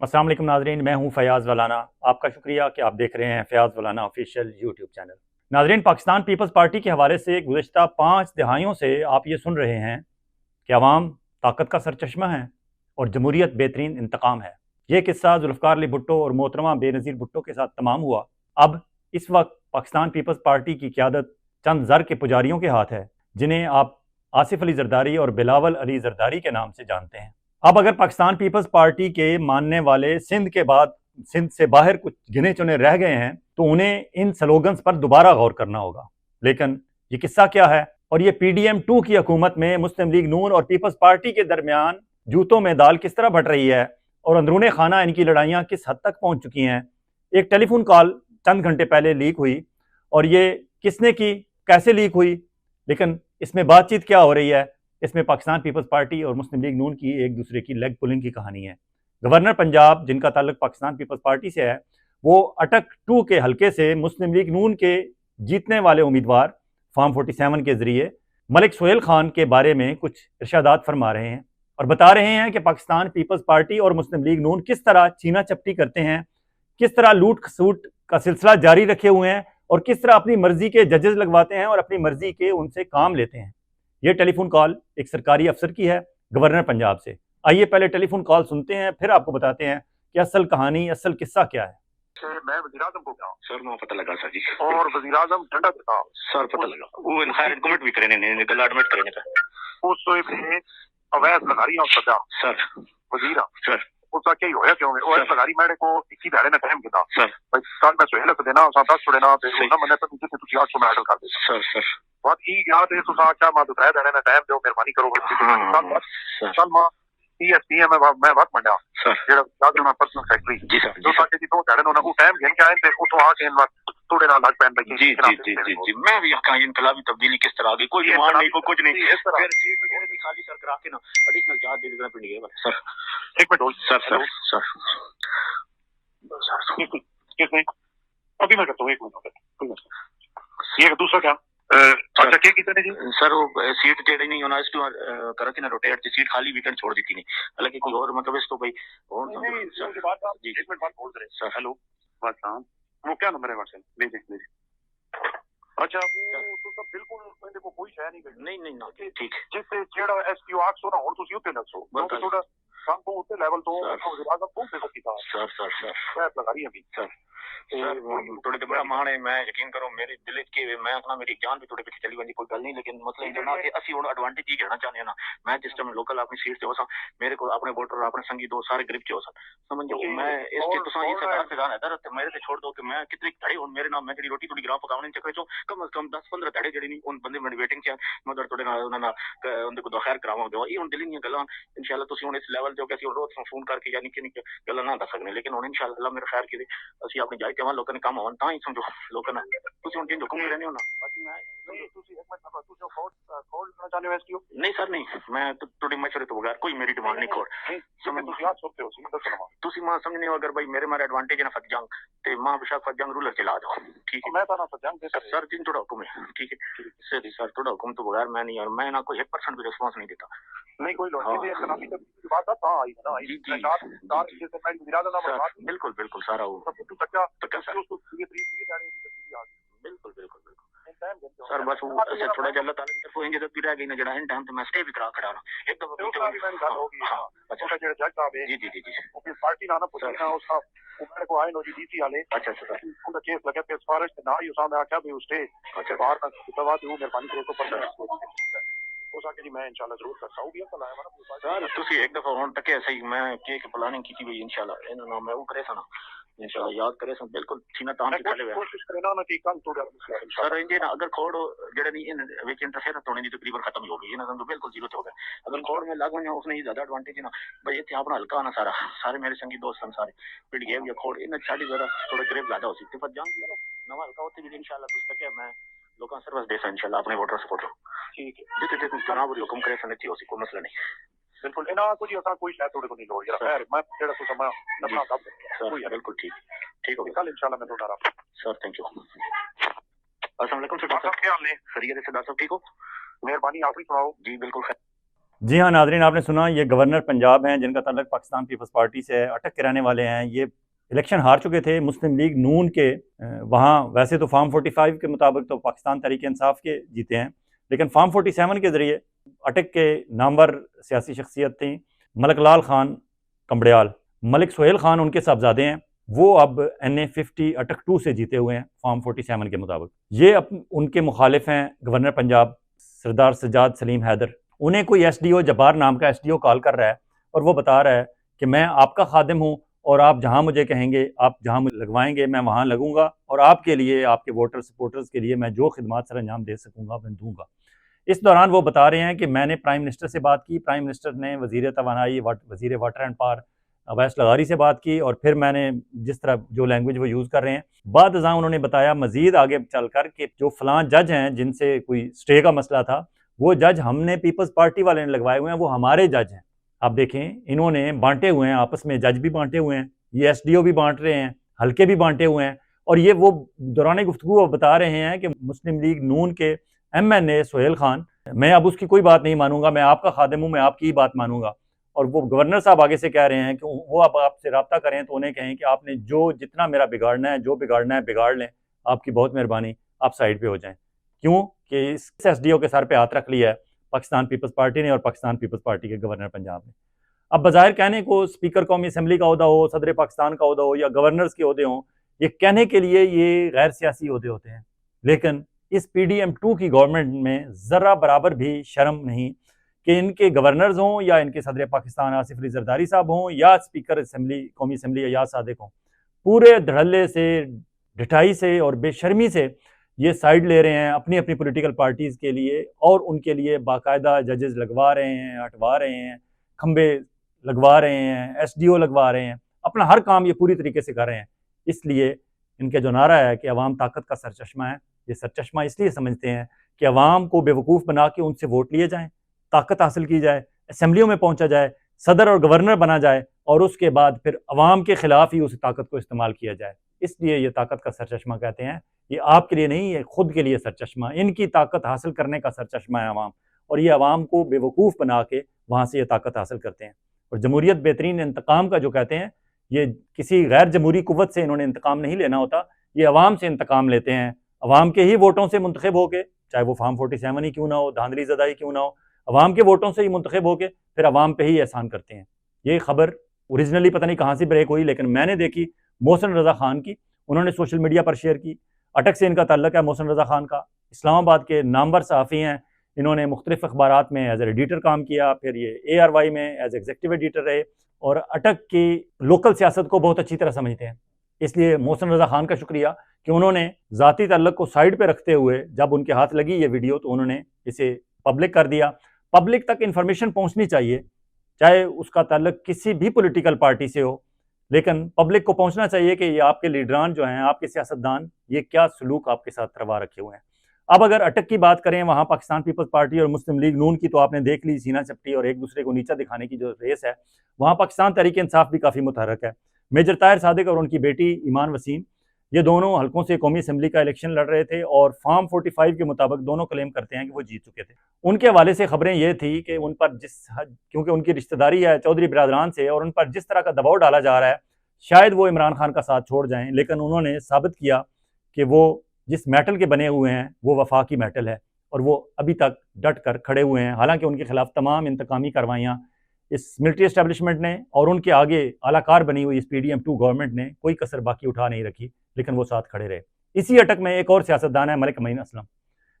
अस्सलाम वालेकुम नाजरीन, मैं हूं फयाज़ वलाना। आपका शुक्रिया कि आप देख रहे हैं फयाज़ वलाना ऑफिशियल यूट्यूब चैनल। नाजरीन, पाकिस्तान पीपल्स पार्टी के हवाले से गुज़श्ता 5 दहाइयों से आप ये सुन रहे हैं कि अवाम ताकत का सरचश्मा है और जमहूरियत बेहतरीन इंतकाम है। ये किस्सा जुल्फ़िकार अली भुट्टो और मोहतरमा बेनज़ीर भुट्टो के साथ तमाम हुआ। अब इस वक्त पाकिस्तान पीपल्स पार्टी की क़यादत चंद ज़र के पुजारियों के हाथ है, जिन्हें आप आसिफ अली जरदारी और बिलावल अली जरदारी के नाम से जानते हैं। अब अगर पाकिस्तान पीपल्स पार्टी के मानने वाले सिंध से बाहर कुछ गिने चुने रह गए हैं तो उन्हें इन स्लोगन्स पर दोबारा गौर करना होगा। लेकिन ये किस्सा क्या है और ये PDM-2 की हुकूमत में मुस्लिम लीग नून और पीपल्स पार्टी के दरमियान जूतों में दाल किस तरह भट रही है और अंदरूने खाना इनकी लड़ाइयाँ किस हद तक पहुँच चुकी हैं। एक टेलीफोन कॉल चंद घंटे पहले लीक हुई और ये किसने की, कैसे लीक हुई, लेकिन इसमें बातचीत क्या हो रही है, इसमें पाकिस्तान पीपल्स पार्टी और मुस्लिम लीग नून की एक दूसरे की लेग पुलिंग की कहानी है। गवर्नर पंजाब, जिनका ताल्लुक पाकिस्तान पीपल्स पार्टी से है, वो अटक 2 के हल्के से मुस्लिम लीग नून के जीतने वाले उम्मीदवार फॉर्म 47 के जरिए मलिक सोहेल खान के बारे में कुछ इरशादात फरमा रहे हैं और बता रहे हैं कि पाकिस्तान पीपल्स पार्टी और मुस्लिम लीग नून किस तरह छीना चपटी करते हैं, किस तरह लूट खसूट का सिलसिला जारी रखे हुए हैं और किस तरह अपनी मर्जी के जजेस लगवाते हैं और अपनी मर्जी के उनसे काम लेते हैं। ये टेलीफोन कॉल एक सरकारी अफसर की है, गवर्नर पंजाब से। आइए पहले टेलीफोन कॉल सुनते हैं, फिर आपको बताते हैं कि असल कहानी, असल किस्सा क्या है। मैं वज़ीर-ए-आज़म को क्या सर ना पता लगा सर जी। और वज़ीर-ए-आज़म झंडा दिखा सर पता लगा वो खैर कमेंट भी करे ने गल एडमिट करे ने उस पे अवैध लगारियां सजा सर वज़ीर सर उसका क्या होया क्यों में और लगारी मैंने को 21 दाड़े ने टाइम किया सर भाई कल मैं सोहेल को देना सा 10 छोड़े ना ते ना मैंने तो नीचे तुसी 800 मेडल कर दे सर बात ई याद है तुसा क्या मैं दोपहर दाड़े ने टाइम दो मेहरबानी करो कल मां ESPN में मैं बात मंडा सर जेड़ा दादर में पर्सनल सेक्रेटरी जी सर जो साके दी दो दाड़े ने वो टाइम घेन के आए थे उतो आके इन वक्त थोड़े ना लग पैन लगी जी मैं भी कहा इनकलाबी तब्दीली किस तरह आ गई, कोई डिमांड नहीं, कोई कुछ नहीं, फिर सीट वगैरह की खाली सर करा के ना एडिशनल चार्ज दे देना पड़ेगा सर। एक मिनट होल्ड सर किसने अभी मैं करता हूँ, एक मिनट ये दूसरा क्या अच्छा क्या कितने जी सर वो सीट जेडी नहीं होना इसको करा के ना रोटेट की सीट खाली वीकेंड छोड़ दी थी नहीं, हालांकि कोई और मतलब इसको भाई और नहीं बात आप जी एक मिनट बात बोल रहे सर। हेलो बात साहब वो क्या नंबर है व्हाट्सएप भेजें अच्छा वो तो सब बिल्कुल मैंने को कोई शय नहीं ना ठीक जिससे जेड़ा एसपीओ 800 ना और ਤੁਸੀਂ ਉੱਤੇ ਦੱਸੋ ਕਿਉਂਕਿ ਥੋੜਾ ਕੰਮ ਤੋਂ ਉੱਤੇ ਲੈਵਲ ਤੋਂ ਜ਼ਿਆਦਾ ਤੋਂ ਤੇ ਕੀਤਾ सर मैं लगा रही अभी सर थोड़े तो बड़ा मान है, मैं यकीन करो मेरे दिल के मैं अपना मेरी जान भी थोड़े पीछे चली गई कोई गल नहीं, लेकिन मतलब जो ना कि असि हुन एडवांटेज ही कहना चाहते हैं ना, मैं जिस टाइम लोकल अपनी सीट से हो सा मेरे को अपने वोटर अपने संगी दोस्त सारे ग्रिप च हो सा समझ जाओ मैं इसके तुसा ये सरकार से जाना है मेरे से छोड़ दो कि मैं कितने धड़े हुन मेरे नाम मैं जेडी रोटी थोड़ी ग्राम पकावने चक्कर चो कम से कम 10-15 धड़े जेडी नहीं उन बंदे मेरी वेटिंग च मगर थोड़े ना उन्होंने उनके को खैर करावा दो ये हुन दिल नहीं गल्ला इंशाल्लाह तुसी हुन इस लेवल जो कि असि रोज फोन करके या निक्के निक्के गल्ला ना दस सकने, लेकिन हुन इंशाल्लाह मेरे खैर की असि अपनी जाई के लोगों ने काम होन ता ही समझो लोगों ने तुसी हुन जिन हुक्म नहीं रहने होना बाकी मैं नहीं सर नहीं मैं थोड़ी मशवरे तो बगैर कोई मेरी डिमांड नहीं खोड़ तुसी मां समझने हो अगर भाई मेरे मारे एडवांटेज है ना फतजंग ते मां बेशक फतजंग रूलर चला दो ठीक है मैं तो ना फतजंग सर जिन थोड़ा हुक्म है ठीक है सर थोड़ा हुक्म तो बगैर मैं नहीं और मैं ना कोई 1% भी रिस्पांस नहीं देता नहीं कोई लोग इकोनॉमी की बात था आई ना जी बिल्कुल बिल्कुल सारा वो बिल्कुल सर बस वो अच्छा थोड़ा जल्द ताले तरफ होंगे तो फिर आ गई ना जड़ा इन टाइम तो मैं स्टे भी करा खड़ा रहा एक दफा तो भी मैंने गल होगी हां अच्छा जेड़ा जज साहब है जी वो पार्टी ना पूछना उसका उन्होंने को आए नो जी डीसी वाले अच्छा उनका केस लगा पे फॉरेस्ट ना ही उसने आख्या भी स्टे अच्छा बाहर का दवा दो मेहरबानी करे तो पर हो सके जी मैं इंशाल्लाह जरूर करता हूं भी तो लाया ना सर तुसी एक दफा होन तक सही मैं के प्लानिंग की थी भाई इंशाल्लाह इन ना मैं वो करे सा ना इंशाल्लाह याद करे सब बिल्कुल सीना तान के चले कोशिश करे ना कि कल थोड़ा सर इंजे ना अगर खोड़ जेड़ा नहीं इन विच इंटरफेरेंस होने दी तकरीबन खत्म हो गई ना समझो बिल्कुल जीरो हो गया अगर खोड़ में लागू ना उसने ज्यादा एडवांटेज ना भाई इथे अपना हल्का ना सारे मेरे संगी दोस्त हैं सारे पिट गए या खोड़ इन साडी जरा थोड़ा ग्रेव ज्यादा हो सकती पर जान नवा हल्का होते भी इंशाल्लाह कुछ तक मैं लोगों सर्विस दे इंशाल्लाह अपने वोटर सपोर्ट ठीक है जितने चुनाव हुकम करे सनती हो कोई मसला नहीं बिल्कुल इना कुछ ऐसा कोई शायद थोड़े को नहीं लोड यार खैर मैं जेड़ा तो समय अपना सब सर बिल्कुल ठीक हो कल इंशाल्लाह मैं तो रहा सर थैंक यू अस्सलाम वालेकुम सर क्या हाल है खैरियत से दादा साहब ठीक हो मेहरबानी आप ही सुनाओ जी बिल्कुल जी हाँ नाजरीन, आपने सुना, ये गवर्नर पंजाब हैं जिनका ताल्लुक पाकिस्तान पीपल्स पार्टी से है, अटक के रहने वाले हैं। ये इलेक्शन हार चुके थे मुस्लिम लीग नून के, वहाँ वैसे तो फार्म 45 के मुताबिक तो पाकिस्तान तहरीक इंसाफ के जीते हैं, लेकिन फार्म 47 के ज़रिए अटक के नामवर सियासी शख्सियत थी मलक लाल खान कम्बड़ियाल, मलिक सोहेल खान उनके साहबजादे हैं, वो अब NA50 अटक 2 से जीते हुए हैं फार्म 47 के मुताबिक। ये उनके मुखालिफ हैं गवर्नर पंजाब सरदार सज्जाद सलीम हैदर। उन्हें कोई SDO जब्बार नाम का SDO कॉल कर रहा है और वो बता रहा है कि मैं आपका खादिम हूँ और आप जहाँ मुझे कहेंगे, आप जहाँ मुझे लगवाएंगे मैं वहाँ लगूंगा, और आपके लिए, आपके वोटर सपोर्टर्स के लिए मैं जो खिदमत सर अंजाम दे सकूँगा मैं दूँगा। इस दौरान वो बता रहे हैं कि मैंने प्राइम मिनिस्टर से बात की, प्राइम मिनिस्टर ने वज़ीर तवानाई, वज़ीर वाटर एंड पावर अवैस लगारी से बात की, और फिर मैंने जिस तरह जो लैंग्वेज वो यूज़ कर रहे हैं, बाद अज़ां उन्होंने बताया मज़ीद आगे चल कर कि जो फ़लाँ जज हैं जिनसे कोई स्टे का मसला था, वो जज हमने पीपल्स पार्टी वाले ने लगवाए हुए हैं, वो हमारे जज हैं। आप देखें, इन्होंने बांटे हुए हैं आपस में, जज भी बांटे हुए हैं, ये SDO भी बांट रहे हैं, हल्के भी बांटे हुए हैं, और ये वो दौरान गुफ्तगू बता रहे हैं कि मुस्लिम लीग नून के MNA सोहेल खान, मैं अब उसकी कोई बात नहीं मानूंगा, मैं आपका खादिम हूँ, मैं आपकी ही बात मानूंगा। और वो गवर्नर साहब आगे से कह रहे हैं कि वो आप आपसे रब्ता करें तो उन्हें कहें कि आपने जो जितना मेरा बिगाड़ना है, जो बिगाड़ना है बिगाड़ लें, आपकी बहुत मेहरबानी, आप साइड पे हो जाएं। क्यों कि इस SDO के सर पे हाथ रख लिया है पाकिस्तान पीपल्स पार्टी ने और पाकिस्तान पीपल्स पार्टी के गवर्नर पंजाब ने। अब बज़ाहिर कहने को स्पीकर कौमी असम्बली का ओहदा हो, सदर पाकिस्तान का ओहदा हो, या गवर्नर्स के ओहदे हों, ये कहने के लिए ये गैर सियासी ओहदे होते हैं, लेकिन इस PDM2 की गवर्नमेंट में ज़रा बराबर भी शर्म नहीं कि इनके गवर्नर्स हों या इनके सदर पाकिस्तान आसिफ अली जरदारी साहब हों या स्पीकर असम्बली कौमी असम्बली अयाज सादिक हों, पूरे धड़ल्ले से, ढिठाई से और बेशर्मी से ये साइड ले रहे हैं अपनी अपनी पॉलिटिकल पार्टीज़ के लिए, और उनके लिए बाकायदा जजेस लगवा रहे हैं, हटवा रहे हैं, खंबे लगवा रहे हैं, SDO लगवा रहे हैं, अपना हर काम ये पूरी तरीके से कर रहे हैं। इसलिए इनका जो नारा है कि अवाम ताकत का सरचश्मा है, ये सरचश्मा इसलिए समझते हैं कि अवाम को बेवकूफ़ बना के उनसे वोट लिए जाएँ, ताकत हासिल की जाए, असम्बलियों में पहुँचा जाए, सदर और गवर्नर बना जाए, और उसके बाद फिर अवाम के खिलाफ ही उस ताकत को इस्तेमाल किया जाए। इसलिए ये ताकत का सरचश्मा कहते हैं। ये आपके लिए नहीं, ये खुद के लिए सरचश्मा, इनकी ताकत हासिल करने का सरचश्मा है अवाम, और ये अवाम को बेवकूफ़ बना के वहाँ से ये ताकत हासिल करते हैं। और जमहूरियत बेहतरीन इंतकाम का जो कहते हैं, ये किसी गैर जमहूरी कुव्वत से इन्होंने इंतकाम नहीं लेना होता, ये अवाम से इंतकाम लेते हैं, अवाम के ही वोटों से मुंतखब होके, चाहे वो फार्म 47 ही क्यों ना हो, धांधली ज़दा ही क्यों ना हो, अवाम के वोटों से ही मुंतखब होके फिर अवाम पे ही एहसान करते हैं। ये खबर ओरिजिनली पता नहीं कहाँ से ब्रेक हुई, लेकिन मैंने देखी मोहसिन रज़ा खान की, उन्होंने सोशल मीडिया पर शेयर की। अटक से इनका ताल्लुक है मोहसिन रज़ा खान का, इस्लामाबाद के नामवर सहाफ़ी हैं, इन्होंने मुख्तलिफ अखबारात में एज एडिटर काम किया, फिर ये ARY में एज एग्जीक्यूटिव एडिटर रहे, और अटक की लोकल सियासत को बहुत अच्छी तरह समझते हैं। इसलिए मोहसिन रज़ा खान का शुक्रिया कि उन्होंने ज़ाती ताल्लुक को साइड पर रखते हुए, जब उनके हाथ लगी ये वीडियो तो उन्होंने इसे पब्लिक कर दिया। पब्लिक तक इन्फॉर्मेशन पहुँचनी चाहिए, चाहे उसका ताल्लुक किसी भी पॉलिटिकल पार्टी से हो, लेकिन पब्लिक को पहुंचना चाहिए कि ये आपके लीडरान जो हैं, आपके सियासतदान, ये क्या सलूक आपके साथ रवा रखे हुए हैं। अब अगर अटक की बात करें, वहाँ पाकिस्तान पीपल्स पार्टी और मुस्लिम लीग नून की तो आपने देख ली सीना चपटी और एक दूसरे को नीचा दिखाने की जो रेस है, वहाँ पाकिस्तान तहरीक इंसाफ भी काफ़ी मुतहरक है। मेजर ताहिर सादिक और उनकी बेटी ईमान वसीम, ये दोनों हल्कों से कौमी असम्बली का इलेक्शन लड़ रहे थे, और फार्म 45 के मुताबिक दोनों क्लेम करते हैं कि वो जीत चुके थे। उनके हवाले से खबरें ये थी कि उन पर क्योंकि उनकी रिश्तेदारी है चौधरी बिरादरान से, और उन पर जिस तरह का दबाव डाला जा रहा है, शायद वो इमरान खान का साथ छोड़ जाएं, लेकिन उन्होंने साबित किया कि वो जिस मेटल के बने हुए हैं वो वफाकी मेटल है, और वो अभी तक डट कर खड़े हुए हैं। हालांकि उनके खिलाफ तमाम इंतकामी कार्रवाइयाँ इस मिलिट्री एस्टेब्लिशमेंट ने और उनके आगे आलाकार बनी हुई इस PDM2 गवर्नमेंट ने कोई कसर बाकी उठा नहीं रखी, लेकिन वो साथ खड़े रहे। इसी अटक में एक और सियासतदान है मलिक अमीन असलम,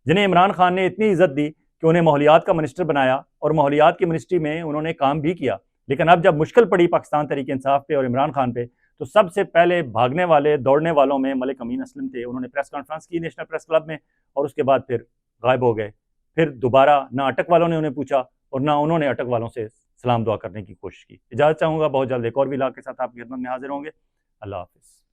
जिन्हें इमरान खान ने इतनी इज्जत दी कि उन्हें माहौलियात का मिनिस्टर बनाया, और माहौलियात की मिनिस्ट्री में उन्होंने काम भी किया। लेकिन अब जब मुश्किल पड़ी पाकिस्तान तहरीक इंसाफ पे और इमरान खान पे, तो सबसे पहले भागने वाले, दौड़ने वालों में मलिक अमीन असलम थे। उन्होंने प्रेस कॉन्फ्रेंस की नेशनल प्रेस क्लब में, और उसके बाद फिर गायब हो गए। फिर दोबारा ना अटक वालों ने उन्हें पूछा और ना उन्होंने अटक वालों से सलाम दुआ करने की कोशिश की। इजाज़त चाहूँगा, बहुत जल्द एक और विला के साथ आपकी खिदमत में हाजिर होंगे। अल्लाह हाफ़िज़।